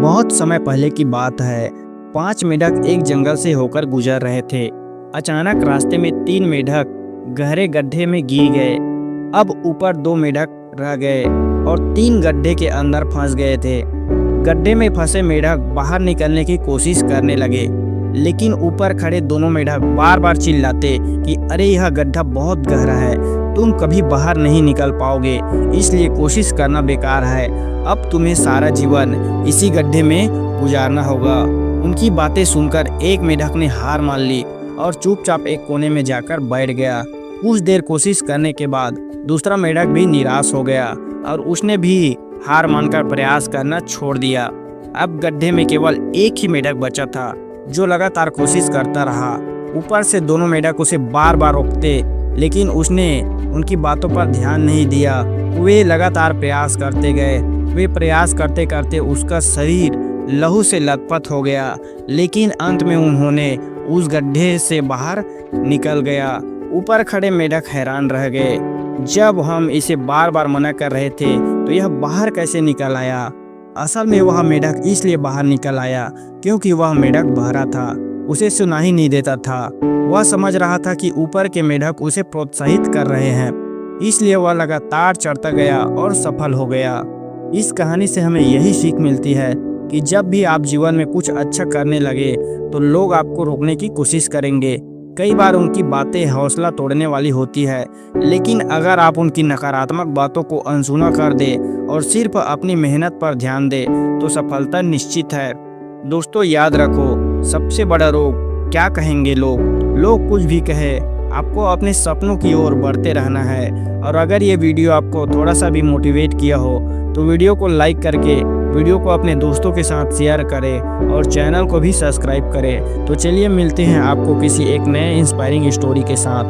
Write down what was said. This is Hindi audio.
बहुत समय पहले की बात है। 5 मेढक एक जंगल से होकर गुजर रहे थे। अचानक रास्ते में 3 मेढक गहरे गड्ढे में गिर गए। अब ऊपर 2 मेढक रह गए और 3 गड्ढे के अंदर फंस गए थे। गड्ढे में फंसे मेढक बाहर निकलने की कोशिश करने लगे, लेकिन ऊपर खड़े दोनों मेढक बार बार चिल्लाते कि अरे यह गड्ढा बहुत गहरा है, तुम कभी बाहर नहीं निकल पाओगे, इसलिए कोशिश करना बेकार है। अब तुम्हें सारा जीवन इसी गड्ढे में गुजारना होगा। उनकी बातें सुनकर एक मेढक ने हार मान ली और चुपचाप एक कोने में जाकर बैठ गया। कुछ देर कोशिश करने के बाद दूसरा मेढक भी निराश हो गया और उसने भी हार मानकर प्रयास करना छोड़ दिया। अब गड्ढे में केवल एक ही मेढक बचा था, जो लगातार कोशिश करता रहा। ऊपर से दोनों मेढक उसे बार बार रोकते, लेकिन उसने उनकी बातों पर ध्यान नहीं दिया। वे लगातार प्रयास करते गए। वे प्रयास करते करते उसका शरीर लहू से लथपथ हो गया, लेकिन अंत में उन्होंने उस गड्ढे से बाहर निकल गया। ऊपर खड़े मेढक हैरान रह गए। जब हम इसे बार बार मना कर रहे थे तो यह बाहर कैसे निकल आया? असल में वह मेढक इसलिए बाहर निकल आया क्योंकि वह मेढक बहरा था, उसे सुनाई नहीं देता था। वह समझ रहा था कि ऊपर के मेढक उसे प्रोत्साहित कर रहे हैं, इसलिए वह लगातार चढ़ता गया और सफल हो गया। इस कहानी से हमें यही सीख मिलती है कि जब भी आप जीवन में कुछ अच्छा करने लगे तो लोग आपको रोकने की कोशिश करेंगे। कई बार उनकी बातें हौसला तोड़ने वाली होती है, लेकिन अगर आप उनकी नकारात्मक बातों को अनसुना कर दे और सिर्फ अपनी मेहनत पर ध्यान दे तो सफलता निश्चित है। दोस्तों, याद रखो, सबसे बड़ा रोग क्या कहेंगे लोग। लोग कुछ भी कहे, आपको अपने सपनों की ओर बढ़ते रहना है। और अगर ये वीडियो आपको थोड़ा सा भी मोटिवेट किया हो तो वीडियो को लाइक करके वीडियो को अपने दोस्तों के साथ शेयर करें और चैनल को भी सब्सक्राइब करें। तो चलिए मिलते हैं आपको किसी एक नए इंस्पायरिंग स्टोरी के साथ।